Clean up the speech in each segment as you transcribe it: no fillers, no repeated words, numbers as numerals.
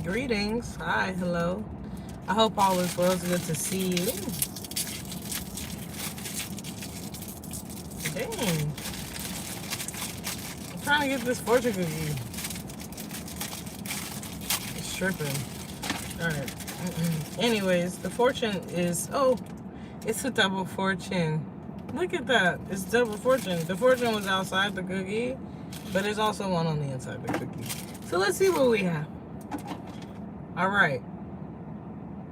Greetings. Hi, hello. I hope all is well. It's good to see you. Dang. I'm trying to get this fortune cookie. It's tripping. Alright. Anyways, the fortune is, it's a double fortune. Look at that. It's double fortune. The fortune was outside the cookie, but there's also one on the inside the cookie. So let's see what we have. Alright.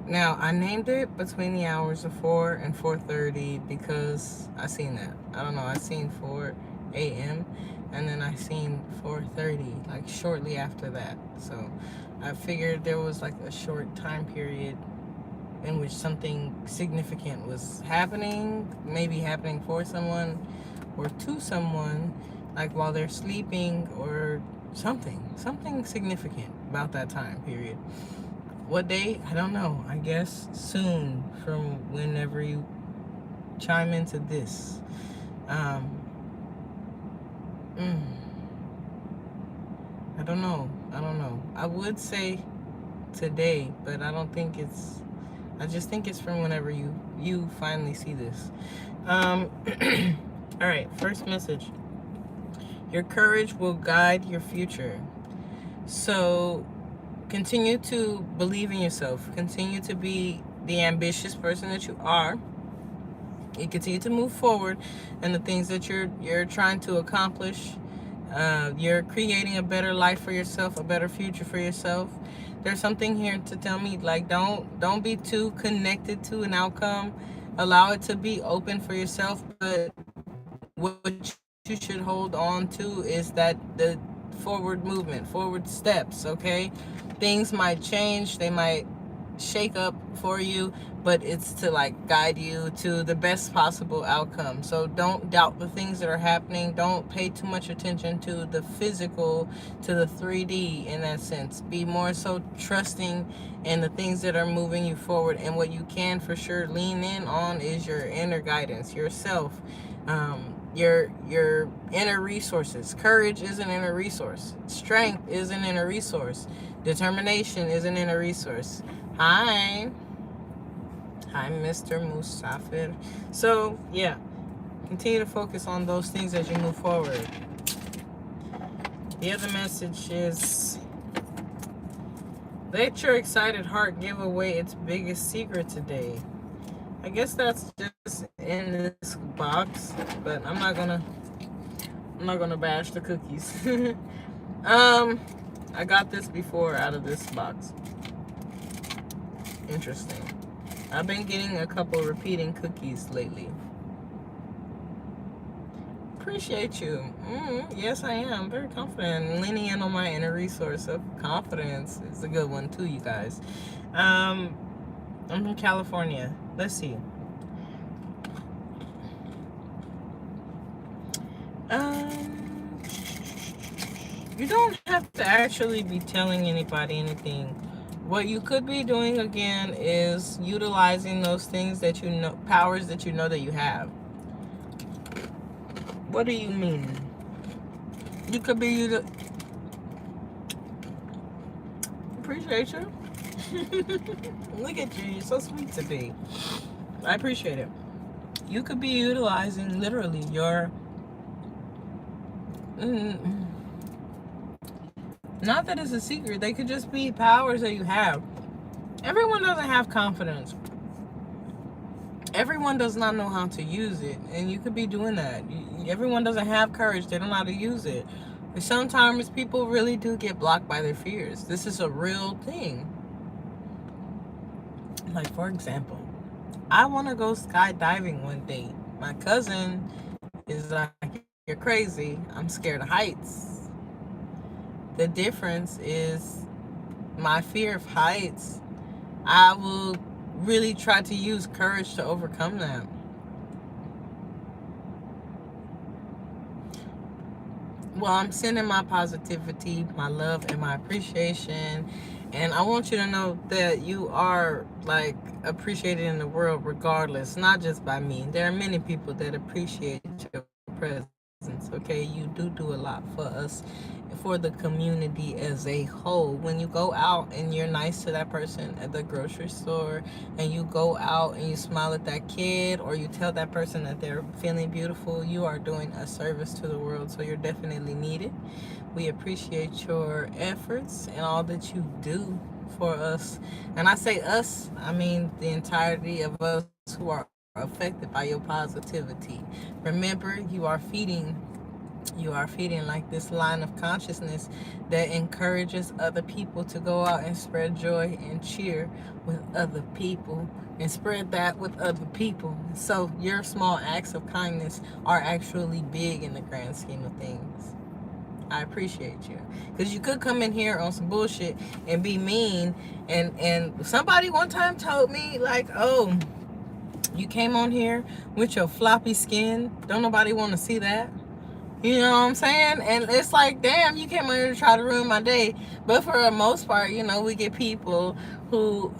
Now, I named it between the hours of 4 and 4:30 because I seen that. I don't know, I seen 4 a.m. and then I seen 4:30, like shortly after that. So I figured there was like a short time period in which something significant was happening, maybe happening for someone or to someone, like while they're sleeping or something significant about that time period. What day? I don't know. I guess soon from whenever you chime into this. Um, mm, I don't know. I would say today, but I don't think it's. I just think it's from whenever you finally see this. All right. First message. Your courage will guide your future. So continue to believe in yourself. Continue to be the ambitious person that you are. You continue to move forward and the things that you're trying to accomplish. You're creating a better life for yourself, a better future for yourself. There's something here to tell me, like, don't be too connected to an outcome. Allow it to be open for yourself, but what you should hold on to is that the forward movement, forward steps, okay? Things might change, they might shake up for you, but it's to like guide you to the best possible outcome. So don't doubt the things that are happening. Don't pay too much attention to the physical, to the 3D in that sense. Be more so trusting in the things that are moving you forward. And what you can for sure lean in on is your inner guidance, yourself, your inner resources. Courage is an inner resource. Strength is an inner resource. Determination is an inner resource. Hi, Mr. Musafir. So yeah, continue to focus on those things as you move forward. The other message is, let your excited heart give away its biggest secret today. I guess that's just in this box, but I'm not gonna bash the cookies. I got this before out of this box. Interesting. I've been getting a couple repeating cookies lately. Appreciate you. Yes, I am. Very confident. Leaning in on my inner resource of confidence is a good one too, you guys. I'm from California. Let's see. You don't have to actually be telling anybody anything. What you could be doing again is utilizing those things that you know, powers that you know that you have. What do you mean? You could be appreciate you. Look at you, you're so sweet to be. I appreciate it. You could be utilizing literally your not that it's a secret, they could just be powers that you have. Everyone doesn't have confidence. Everyone does not know how to use it, and you could be doing that. Everyone doesn't have courage. They don't know how to use it. But sometimes people really do get blocked by their fears. This is a real thing. Like, for example, I want to go skydiving one day. My cousin is like, you're crazy. I'm scared of heights. The difference is my fear of heights. I will really try to use courage to overcome that. Well, I'm sending my positivity, my love, and my appreciation. And I want you to know that you are like appreciated in the world regardless, not just by me. There are many people that appreciate your presence. Okay, you do a lot for us, for the community as a whole. When you go out and you're nice to that person at the grocery store, and you go out and you smile at that kid, or you tell that person that they're feeling beautiful, you are doing a service to the world. So you're definitely needed. We appreciate your efforts and all that you do for us. And I say us, I mean the entirety of us who are affected by your positivity. Remember, you are feeding like this line of consciousness that encourages other people to go out and spread joy and cheer with other people, and spread that with other people. So your small acts of kindness are actually big in the grand scheme of things. I appreciate you, because you could come in here on some bullshit and be mean, and somebody one time told me, like, oh, you came on here with your floppy skin, don't nobody want to see that. You know what I'm saying? And it's like, damn, you came on here to try to ruin my day. But for the most part, we get people who,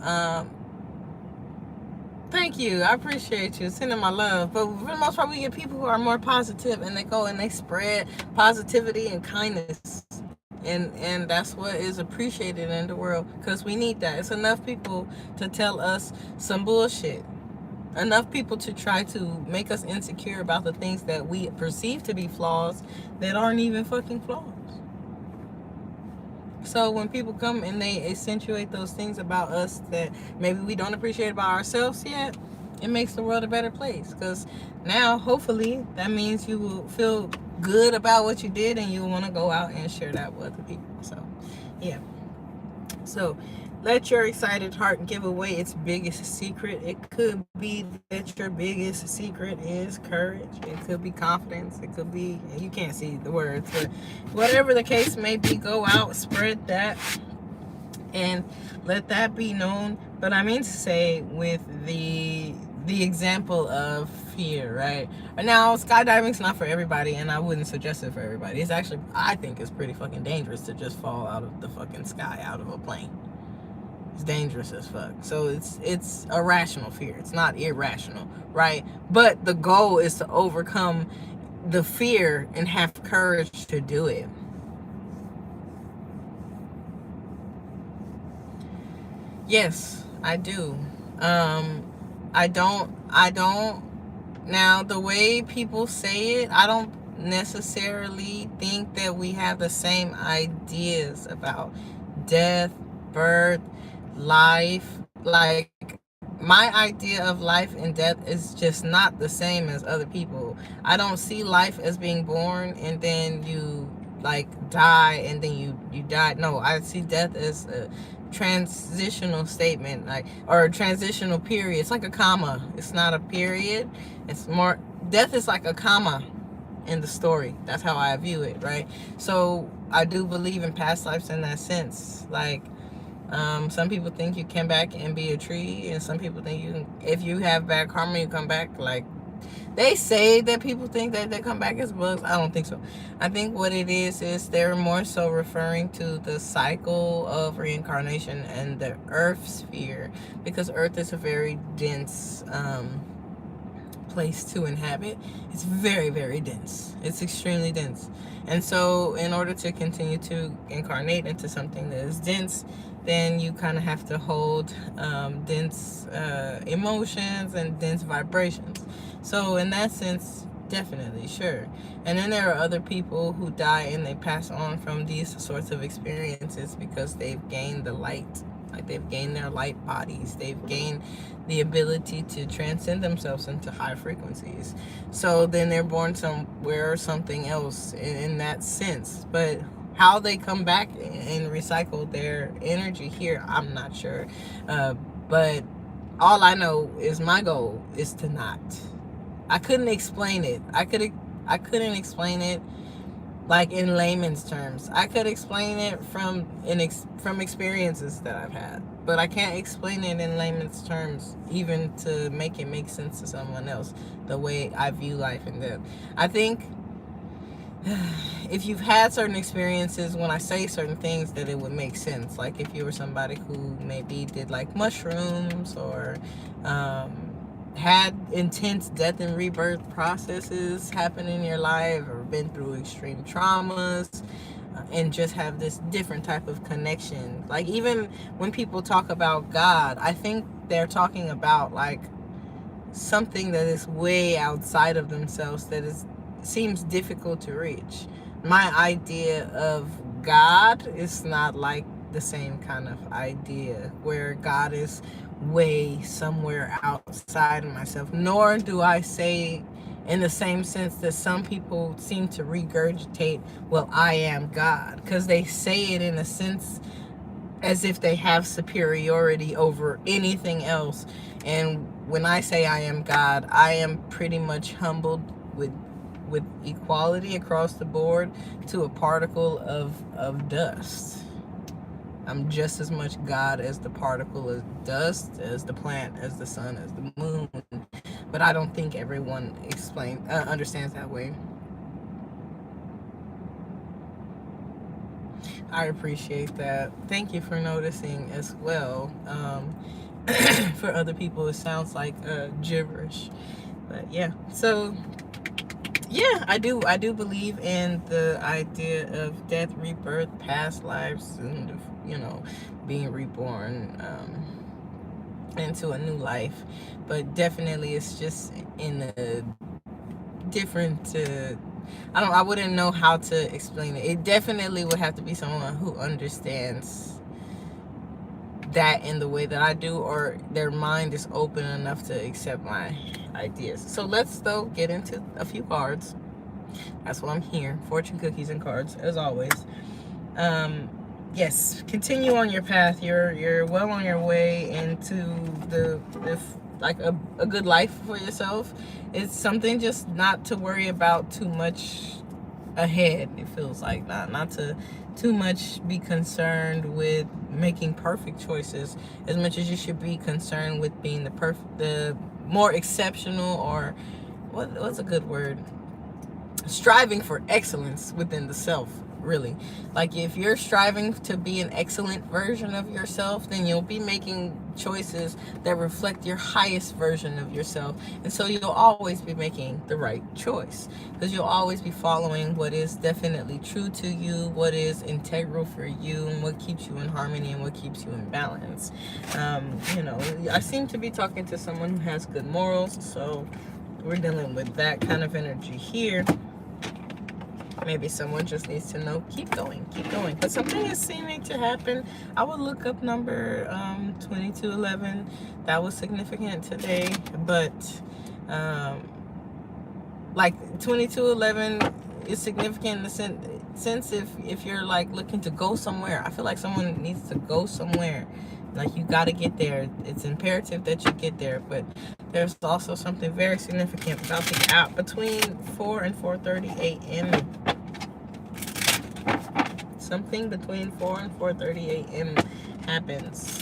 thank you, I appreciate you, sending my love. But for the most part, we get people who are more positive, and they go and they spread positivity and kindness. And that's what is appreciated in the world, because we need that. It's enough people to tell us some bullshit. Enough people to try to make us insecure about the things that we perceive to be flaws that aren't even fucking flaws. So when people come and they accentuate those things about us that maybe we don't appreciate about ourselves yet, it makes the world a better place. Because now, hopefully, that means you will feel good about what you did, and you want to go out and share that with other people. So, yeah. So, let your excited heart give away its biggest secret. It could be that your biggest secret is courage. It could be confidence. It could be, you can't see the words, but whatever the case may be, go out, spread that, and let that be known. But I mean to say, with the example of fear, right? Now, skydiving's not for everybody, and I wouldn't suggest it for everybody. It's actually, I think it's pretty fucking dangerous to just fall out of the fucking sky, out of a plane. It's dangerous as fuck. So it's a rational fear. It's not irrational, right? But the goal is to overcome the fear and have courage to do it. Yes, I do. I don't now, the way people say it, I don't necessarily think that we have the same ideas about death, birth, life. Like, my idea of life and death is just not the same as other people. I don't see life as being born and then you like die and then you die. No, I see death as a transitional statement, like, or a transitional period. It's like a comma. It's not a period. It's more, death is like a comma in the story. That's how I view it, right? So I do believe in past lives in that sense. Like, some people think you come back and be a tree, and some people think you can, if you have bad karma, you come back. Like, they say that people think that they come back as bugs. I don't think so. I think what it is they're more so referring to the cycle of reincarnation and the earth sphere, because earth is a very dense place to inhabit. It's very, very dense. It's extremely dense. And so in order to continue to incarnate into something that is dense, then you kind of have to hold dense emotions and dense vibrations. So in that sense, definitely, sure. And then there are other people who die and they pass on from these sorts of experiences because they've gained the light. Like, they've gained their light bodies. They've gained the ability to transcend themselves into high frequencies. So then they're born somewhere or something else in that sense. But how they come back and recycle their energy here, I'm not sure. But all I know is my goal is to not. I couldn't explain it. I couldn't explain it like in layman's terms. I could explain it from experiences that I've had, but I can't explain it in layman's terms, even to make it make sense to someone else, the way I view life and death. I think if you've had certain experiences, when I say certain things, that it would make sense. Like, if you were somebody who maybe did like mushrooms, or had intense death and rebirth processes happen in your life, or have been through extreme traumas, and just have this different type of connection. Like, even when people talk about God, I think they're talking about like something that is way outside of themselves, that seems difficult to reach. My idea of God is not like the same kind of idea where God is way somewhere outside of myself, nor do I say in the same sense that some people seem to regurgitate, well, I am God, because they say it in a sense as if they have superiority over anything else. And when I say I am God, I am pretty much humbled with equality across the board to a particle of dust. I'm just as much God as the particle of dust, as the plant, as the sun, as the moon. But I don't think everyone understands that way. I appreciate that. Thank you for noticing as well. For other people, it sounds like gibberish, but yeah. So yeah, I do believe in the idea of death, rebirth, past lives, and being reborn into a new life. But definitely, it's just in a different. I wouldn't know how to explain it. It definitely would have to be someone who understands that in the way that I do, or their mind is open enough to accept my ideas. So let's though get into a few cards. That's what I'm here. Fortune cookies and cards, as always. Yes, continue on your path. You're well on your way into the like a good life for yourself. It's something just not to worry about too much ahead. It feels like not to too much be concerned with making perfect choices as much as you should be concerned with being the more exceptional, or what's a good word, striving for excellence within the self. Really, like, if you're striving to be an excellent version of yourself, then you'll be making choices that reflect your highest version of yourself, and so you'll always be making the right choice, because you'll always be following what is definitely true to you, what is integral for you, and what keeps you in harmony and what keeps you in balance. I seem to be talking to someone who has good morals, so we're dealing with that kind of energy here. Maybe someone just needs to know, keep going, because something is seeming to happen. I would look up number 2211. That was significant today, but like 2211 is significant in the sense if you're like looking to go somewhere. I feel like someone needs to go somewhere. Like, you got to get there. It's imperative that you get there. But there's also something very significant about the app between 4 and 4:30 a.m. Something between 4 and 4:30 a.m. happens.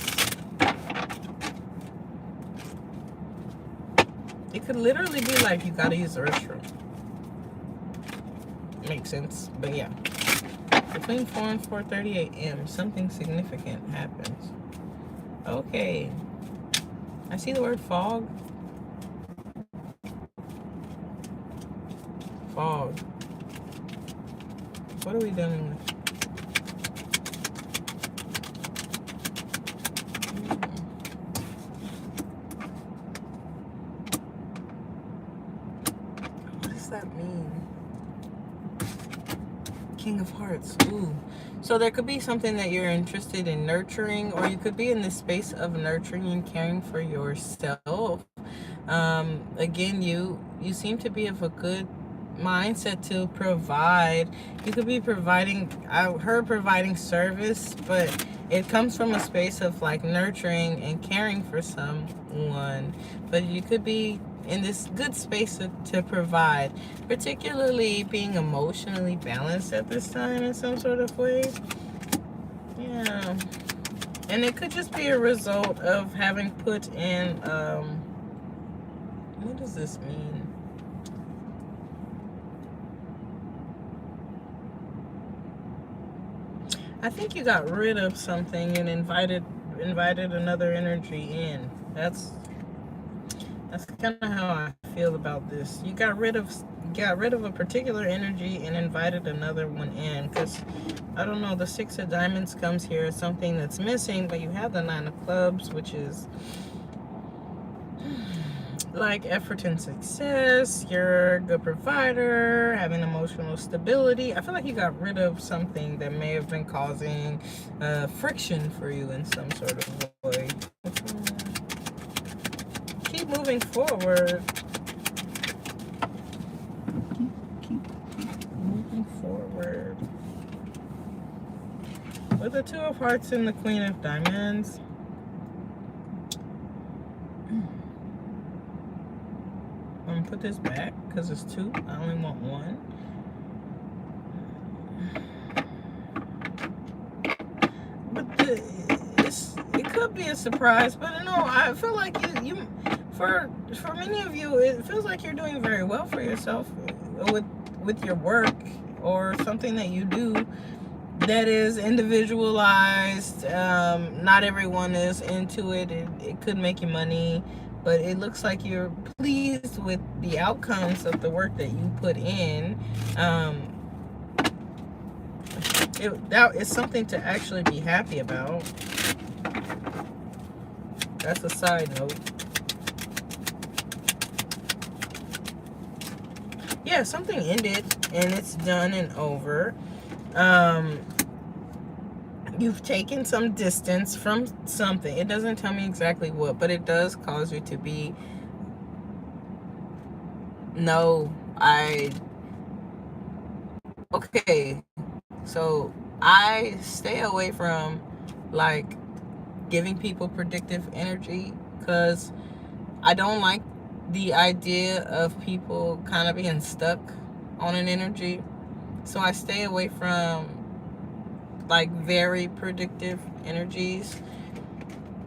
It could literally be like you got to use the restroom. Makes sense. But yeah. Between 4 and 4:30 a.m. something significant happens. Okay. I see the word fog. Fog. What are we dealing with? What does that mean? King of Hearts. Ooh. So there could be something that you're interested in nurturing, or you could be in this space of nurturing and caring for yourself. Again, you seem to be of a good mindset to provide. You could be providing, I heard providing service, but it comes from a space of like nurturing and caring for someone. But you could be in this good space to provide, particularly being emotionally balanced at this time in some sort of way. Yeah. And it could just be a result of having put in, what does this mean? I think you got rid of something and invited another energy in. That's kind of how I feel about this. You got rid of got rid of a particular energy and invited another one in. Because, I don't know, the Six of Diamonds comes here as something that's missing, but you have the Nine of Clubs, which is like effort and success. You're a good provider, having emotional stability. I feel like you got rid of something that may have been causing friction for you in some sort of way. Keep moving forward. Keep moving forward. With the Two of Hearts and the Queen of Diamonds. I'm gonna put this back because it's two. I only want one. But it could be a surprise. But no, I feel like you for many of you, it feels like you're doing very well for yourself with your work or something that you do that is individualized. Not everyone is into it. It could make you money. But it looks like you're pleased with the outcomes of the work that you put in. That is something to actually be happy about. That's a side note. Yeah, something ended and it's done and over. You've taken some distance from something. It doesn't tell me exactly what, but it does cause you to be, okay, so I stay away from like giving people predictive energy because I don't like the idea of people kind of being stuck on an energy. So I stay away from like very predictive energies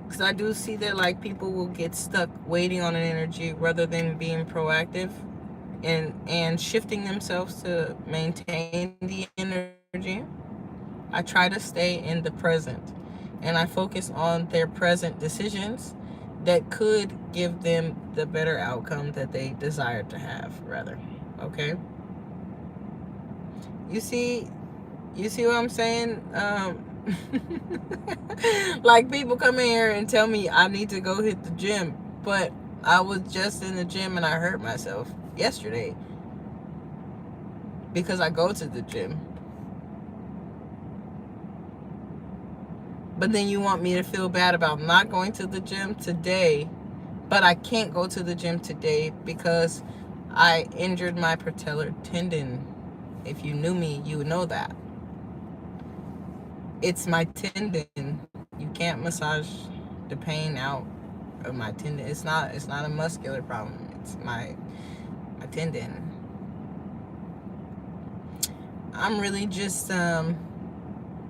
because I do see that like people will get stuck waiting on an energy rather than being proactive and shifting themselves to maintain the energy. I try to stay in the present and I focus on their present decisions that could give them the better outcome that they desire to have, rather. Okay? You see what I'm saying? Like people come in here and tell me I need to go hit the gym, but I was just in the gym and I hurt myself yesterday because I go to the gym. But then you want me to feel bad about not going to the gym today, but I can't go to the gym today because I injured my patellar tendon. If you knew me, you would know that. It's my tendon. You can't massage the pain out of my tendon. It's not a muscular problem. It's my tendon. I'm really just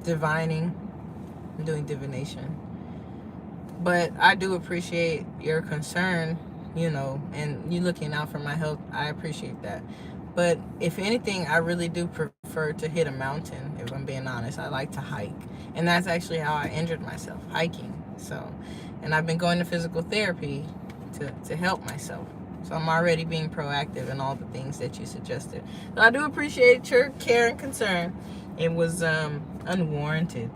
divining. I'm doing divination. But I do appreciate your concern, and you looking out for my health. I appreciate that. But if anything, I really do prefer to hit a mountain, if I'm being honest. I like to hike. And that's actually how I injured myself, hiking. And I've been going to physical therapy to help myself. So I'm already being proactive in all the things that you suggested. So I do appreciate your care and concern. It was unwarranted.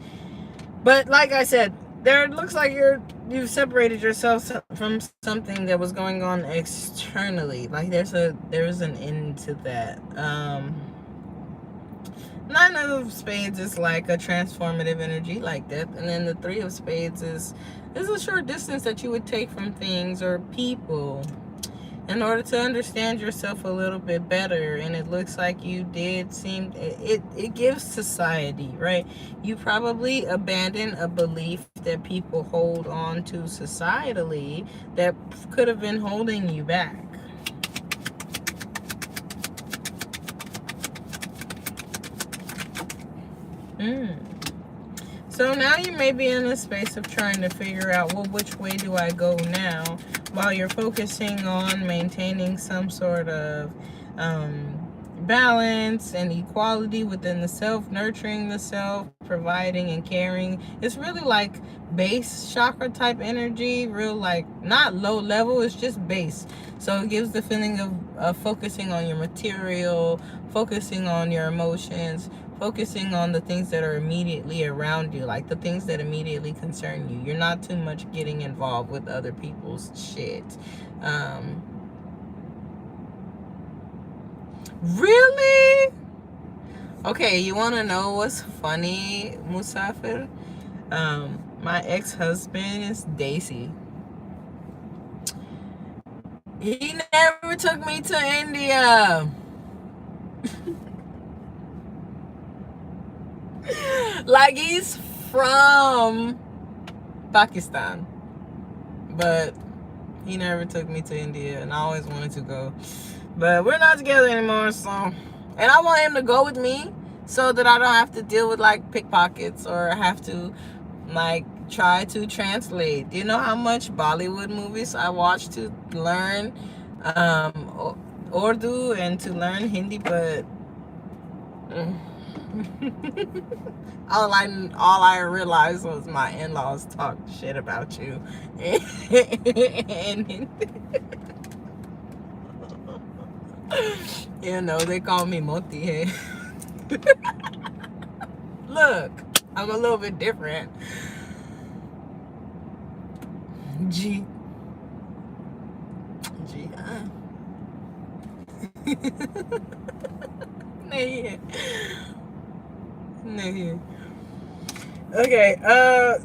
But like I said, it looks like you've separated yourself from something that was going on externally. Like there's an end to that. Nine of Spades is like a transformative energy like that, and then the Three of Spades is a short distance that you would take from things or people in order to understand yourself a little bit better. And it looks like you did it gives society, right? You probably abandoned a belief that people hold on to societally that could have been holding you back. So now you may be in a space of trying to figure out, well, which way do I go now? While you're focusing on maintaining some sort of balance and equality within the self, nurturing the self, providing and caring. It's really like base chakra type energy, real like not low level, it's just base. So it gives the feeling of focusing on your material, focusing on your emotions, focusing on the things that are immediately around you, like the things that immediately concern you. You're not too much getting involved with other people's shit. Really? Okay, you want to know what's funny, Musafir? My ex-husband is Daisy. He never took me to India. Like, he's from Pakistan, but he never took me to India, and I always wanted to go. But we're not together anymore, so. And I want him to go with me so that I don't have to deal with like pickpockets or have to like try to translate. Do you know how much Bollywood movies I watch to learn Urdu and to learn Hindi? But all I realized was my in-laws talk shit about you. And you know, they call me Moti. Look, I'm a little bit different. G. Nah. Okay,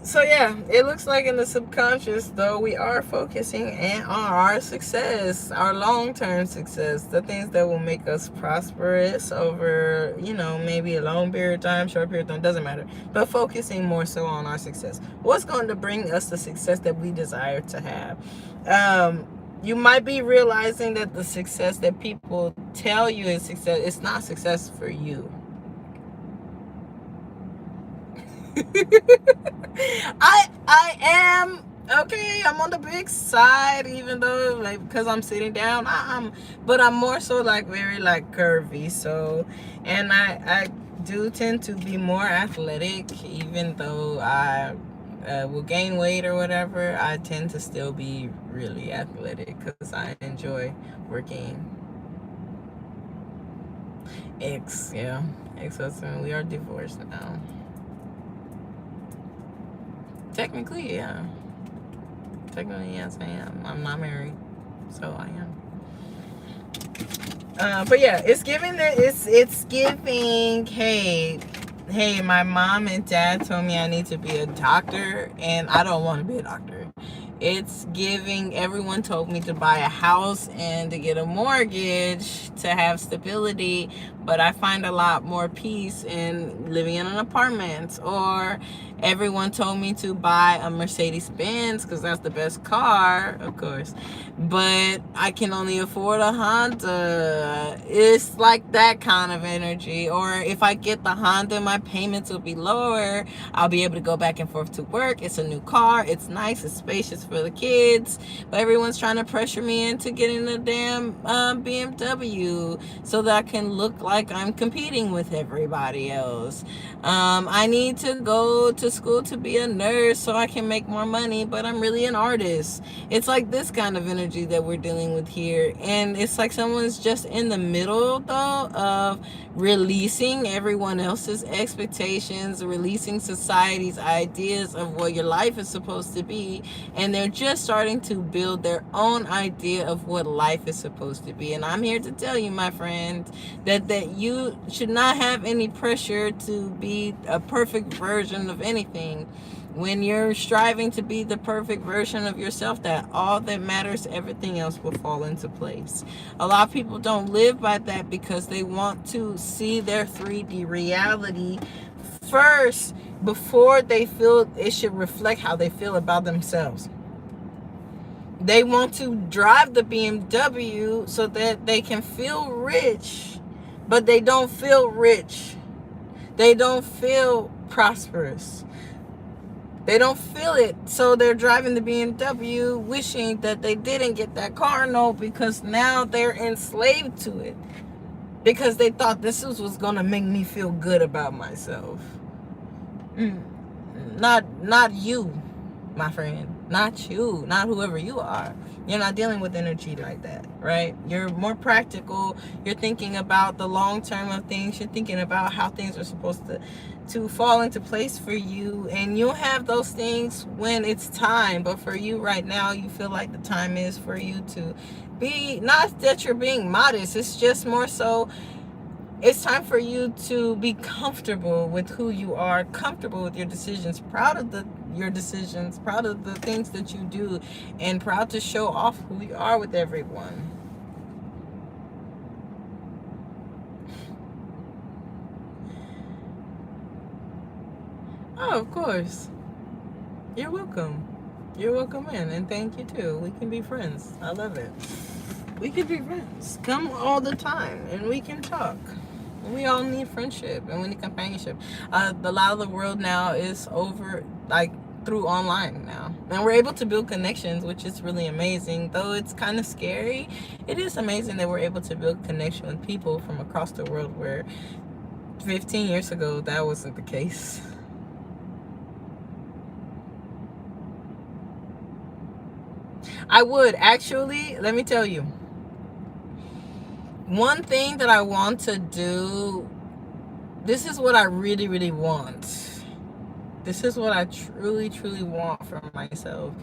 so yeah, it looks like in the subconscious, though, we are focusing on our success, our long-term success, the things that will make us prosperous over, you know, maybe a long period of time, short period of time, doesn't matter, but focusing more so on our success. What's going to bring us the success that we desire to have? You might be realizing that the success that people tell you is success, it's not success for you. I am okay. I'm on the big side, even though like because I'm sitting down. But I'm more so like very like curvy. So, and I do tend to be more athletic, even though I will gain weight or whatever. I tend to still be really athletic because I enjoy working. Ex-husband. We are divorced now. Technically, yeah. Technically, yes, I am. I'm not married, so I am. But yeah, it's giving that. It's giving. Hey, my mom and dad told me I need to be a doctor, and I don't want to be a doctor. It's giving. Everyone told me to buy a house and to get a mortgage to have stability, but I find a lot more peace in living in an apartment. Or everyone told me to buy a Mercedes-Benz because that's the best car, of course, but I can only afford a Honda. It's like that kind of energy. Or if I get the Honda, my payments will be lower. I'll be able to go back and forth to work. It's a new car. It's nice. It's spacious for the kids. But everyone's trying to pressure me into getting a damn BMW so that I can look like I'm competing with everybody else. I need to go to school to be a nurse so I can make more money, but I'm really an artist. It's like this kind of energy that we're dealing with here. And it's like someone's just in the middle, though, of releasing everyone else's expectations, releasing society's ideas of what your life is supposed to be, and they're just starting to build their own idea of what life is supposed to be. And I'm here to tell you, my friend, that you should not have any pressure to be a perfect version of anything. When you're striving to be the perfect version of yourself, that all that matters, everything else will fall into place. A lot of people don't live by that because they want to see their 3D reality first before they feel it should reflect how they feel about themselves. They want to drive the BMW so that they can feel rich, but they don't feel rich. They don't feel prosperous. They don't feel it, so they're driving the BMW wishing that they didn't get that car note because now they're enslaved to it. because they thought this was gonna make me feel good about myself. Not you, my friend. Not you. Not whoever you are. You're not dealing with energy like that, right? You're more practical. You're thinking about the long term of things. You're thinking about how things are supposed to fall into place for you, and you'll have those things when it's time. But for you right now, you feel like the time is for you to be, not that you're being modest, it's just more so it's time for you to be comfortable with who you are, comfortable with your decisions, proud of your decisions, proud of the things that you do, and proud to show off who you are with everyone. Oh, of course. You're welcome. You're welcome in, and thank you too. We can be friends. I love it. We can be friends. Come all the time, and we can talk. We all need friendship and we need companionship. A lot of the world now is over, like, through online now, and we're able to build connections, which is really amazing. Though it's kind of scary, it is amazing that we're able to build connection with people from across the world, where 15 years ago that wasn't the case. I would actually, let me tell you, one thing that I want to do, this is what I really, really want. This is what I truly, truly want for myself.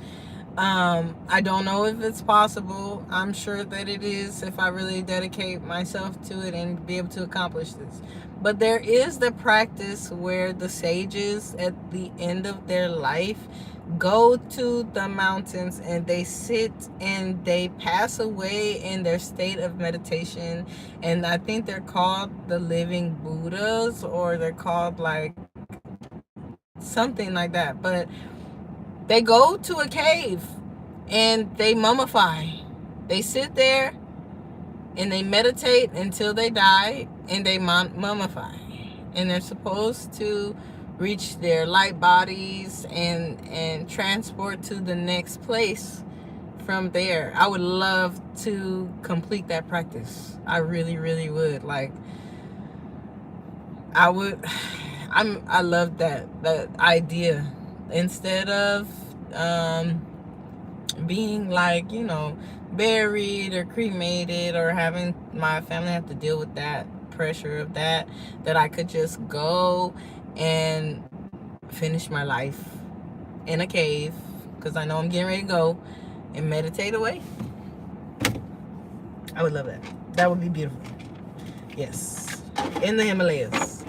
I don't know if it's possible. I'm sure that it is if I really dedicate myself to it and be able to accomplish this. But there is the practice where the sages at the end of their life go to the mountains and they sit and they pass away in their state of meditation. And I think they're called the living Buddhas, or they're called like something like that. But they go to a cave and they mummify. They sit there and they meditate until they die, and they mummify. And they're supposed to reach their light bodies and transport to the next place from there. I would love to complete that practice. I really, really would. Like, I would. I love that idea. Instead of being like, buried or cremated, or having my family have to deal with that pressure of that I could just go and finish my life in a cave, because I know I'm getting ready to go, and meditate away. I would love that. That would be beautiful. Yes. In the Himalayas.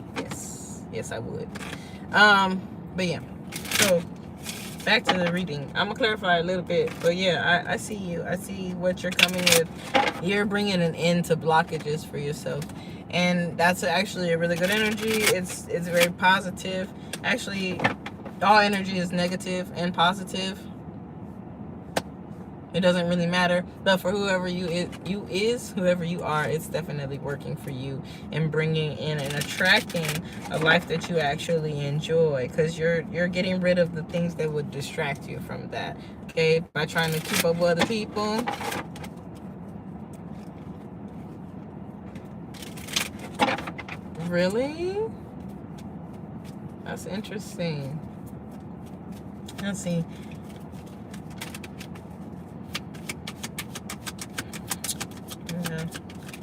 Yes, I would. But yeah. So back to the reading. I'm gonna clarify a little bit, but yeah, I see you. I see what you're coming with. You're bringing an end to blockages for yourself, and that's actually a really good energy. It's very positive. Actually, all energy is negative and positive. It doesn't really matter, but for whoever whoever you are, it's definitely working for you and bringing in and attracting a life that you actually enjoy, because you're getting rid of the things that would distract you from that, okay, by trying to keep up with other people. Really? That's interesting. Let's see.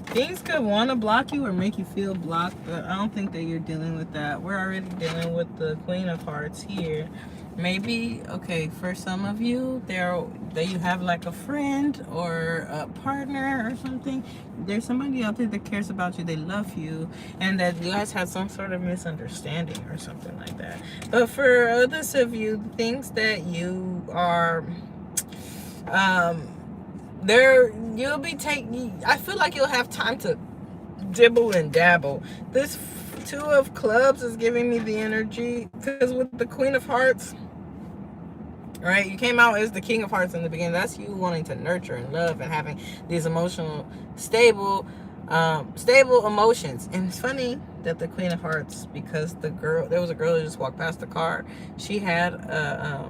Things could want to block you or make you feel blocked, but I don't think that you're dealing with that. We're already dealing with the Queen of Hearts here. Maybe, okay, for some of you, that you have like a friend or a partner or something. There's somebody out there that cares about you, they love you, and that you guys had some sort of misunderstanding or something like that. But for others of you, things that you are you'll be taking, I feel like you'll have time to dibble and dabble. This Two of Clubs is giving me the energy, because with the Queen of Hearts, right, you came out as the King of Hearts in the beginning. That's you wanting to nurture and love and having these emotional stable emotions. And it's funny that the Queen of Hearts, because there was a girl that just walked past the car. She had a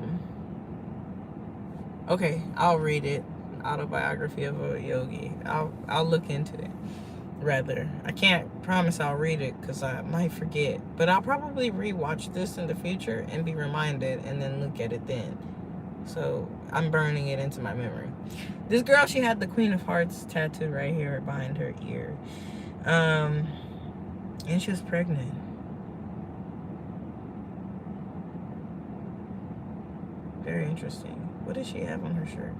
okay, I'll read it. Autobiography of a yogi. I'll look into it. rather. I can't promise I'll read it because I might forget. But I'll probably rewatch this in the future and be reminded and then look at it then. So I'm burning it into my memory. This girl, she had the Queen of Hearts tattooed right here behind her ear. And she was pregnant. Very interesting. What does she have on her shirt?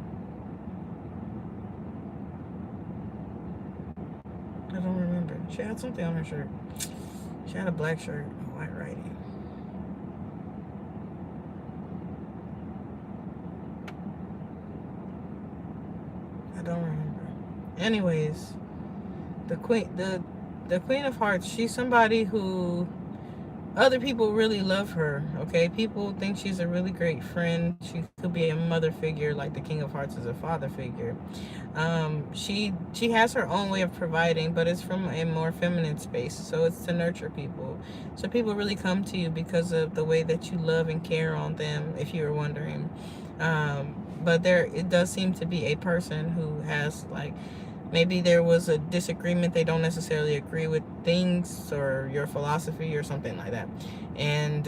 I don't remember. She had something on her shirt. She had a black shirt, white writing. I don't remember. Anyways, the Queen of Hearts, she's somebody who other people really love her, okay? People think she's a really great friend. She could be a mother figure like the King of Hearts is a father figure. She has her own way of providing, but it's from a more feminine space. So it's to nurture people. So people really come to you because of the way that you love and care on them, if you were wondering. But it does seem to be a person who has, like, maybe there was a disagreement. They don't necessarily agree with things or your philosophy or something like that. And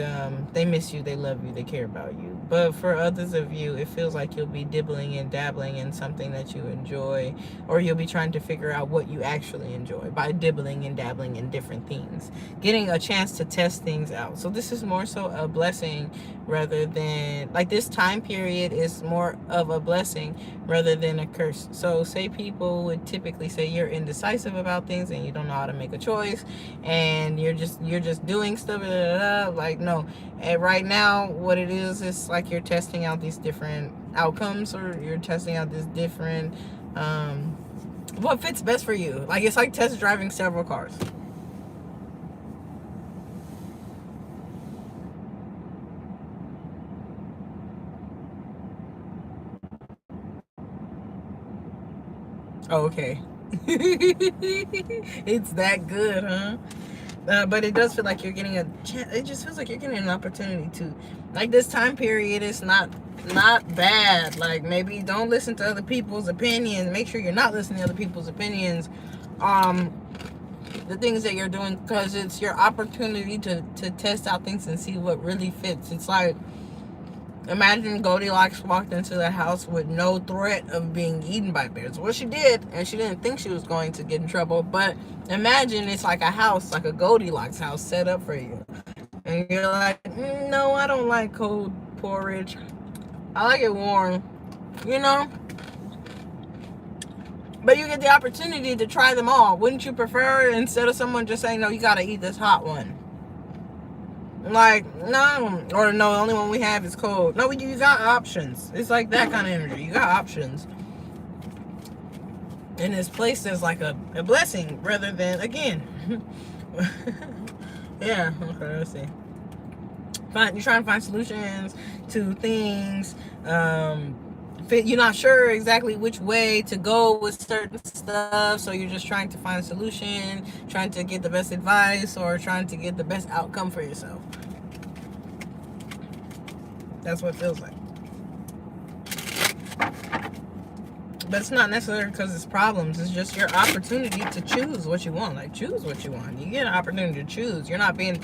they miss you, they love you, they care about you. But for others of you, it feels like you'll be dibbling and dabbling in something that you enjoy, or you'll be trying to figure out what you actually enjoy by dibbling and dabbling in different things, getting a chance to test things out. So this is more so a blessing rather than, like, this time period is more of a blessing rather than a curse. So say people would typically say you're indecisive about things and you don't know how to make a choice and you're just doing stuff, like, no. And right now what it is like you're testing out these different outcomes, or you're testing out this different what fits best for you. Like, it's like test driving several cars. Oh, okay. It's that good, huh? But it does feel like you're getting a chance. It just feels like you're getting an opportunity to, like, this time period is not bad. Like, maybe don't listen to other people's opinions. Make sure you're not listening to other people's opinions. The things that you're doing, because it's your opportunity to test out things and see what really fits. It's like, imagine Goldilocks walked into the house with no threat of being eaten by bears. Well, she did, and she didn't think she was going to get in trouble. But imagine it's like a house, like a Goldilocks house set up for you. And you're like, no, I don't like cold porridge. I like it warm, you know? But you get the opportunity to try them all. Wouldn't you prefer, instead of someone just saying, no, you got to eat this hot one? Like, no, or no, the only one we have is cold. No, you got options. It's like that kind of energy. You got options. And this place is like a blessing rather than, again. Yeah, okay, let's see. You're trying to find solutions to things. You're not sure exactly which way to go with certain stuff, so you're just trying to find a solution, trying to get the best advice, or trying to get the best outcome for yourself. That's what it feels like. But it's not necessarily because it's problems. It's just your opportunity to choose what you want. Like, choose what you want. You get an opportunity to choose. You're not being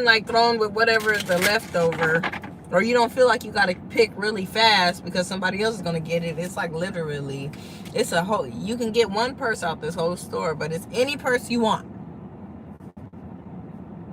like thrown with whatever is the leftover. Or you don't feel like you got to pick really fast because somebody else is going to get it. It's like, literally, it's a whole, you can get one purse out this whole store, but it's any purse you want.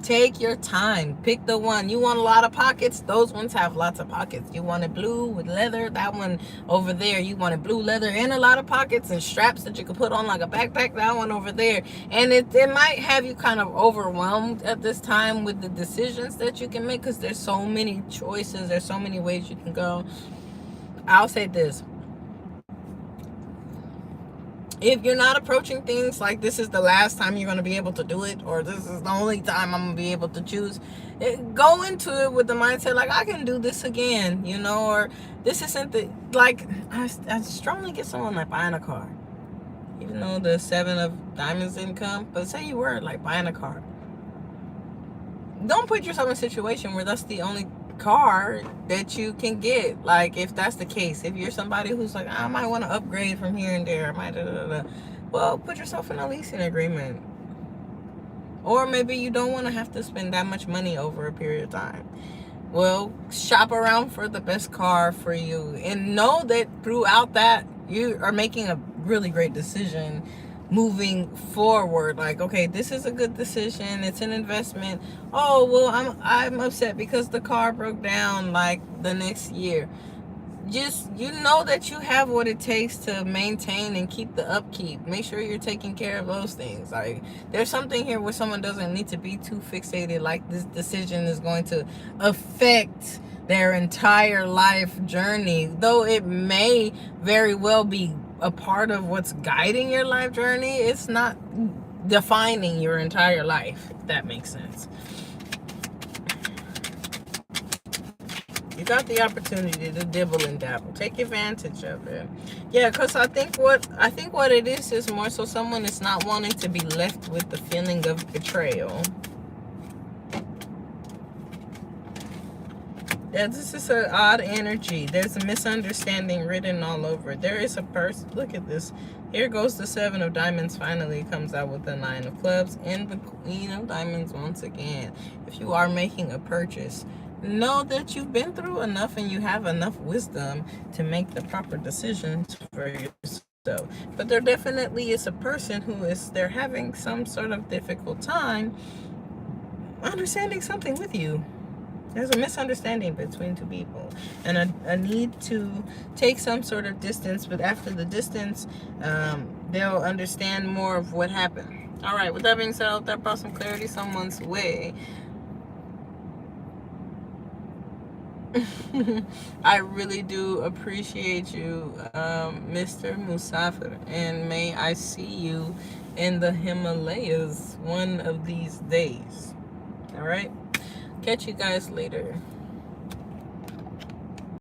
Take your time. Pick the one. You want a lot of pockets? Those ones have lots of pockets. You want it blue with leather? That one over there. You want it blue leather and a lot of pockets and straps that you can put on like a backpack? That one over there. And it might have you kind of overwhelmed at this time with the decisions that you can make, because there's so many choices. There's so many ways you can go. I'll say this. If you're not approaching things like this is the last time you're going to be able to do it, or this is the only time I'm going to be able to choose, go into it with the mindset like, I can do this again, you know, or this isn't the, like, I strongly get someone like buying a car, even though the 7 of diamonds didn't come, but say you were like buying a car. Don't put yourself in a situation where that's the only car that you can get. Like, if that's the case, if you're somebody who's like, I might want to upgrade from here and there, I might well, put yourself in a leasing agreement. Or maybe you don't want to have to spend that much money over a period of time. Well, shop around for the best car for you, and know that throughout that you are making a really great decision moving forward. Like, okay, this is a good decision, it's an investment. Oh well, I'm upset because the car broke down like the next year. Just, you know that you have what it takes to maintain and keep the upkeep. Make sure you're taking care of those things. Like, there's something here where someone doesn't need to be too fixated, like this decision is going to affect their entire life journey, though it may very well be a part of what's guiding your life journey. It's not defining your entire life, if that makes sense. You got the opportunity to dibble and dabble. Take advantage of it. Yeah, because I think what it is more so someone is not wanting to be left with the feeling of betrayal. Yeah, this is an odd energy. There's a misunderstanding written all over. There is a person. Look at this. Here goes the 7 of Diamonds. Finally comes out with the 9 of Clubs and the Queen of Diamonds once again. If you are making a purchase, know that you've been through enough and you have enough wisdom to make the proper decisions for yourself. But there definitely is a person they're having some sort of difficult time understanding something with you. There's a misunderstanding between two people and a need to take some sort of distance, but after the distance, they'll understand more of what happened. All right, with that being said, I hope that brought some clarity someone's way. I really do appreciate you, Mr. Musafir, and may I see you in the Himalayas one of these days. All right, catch you guys later.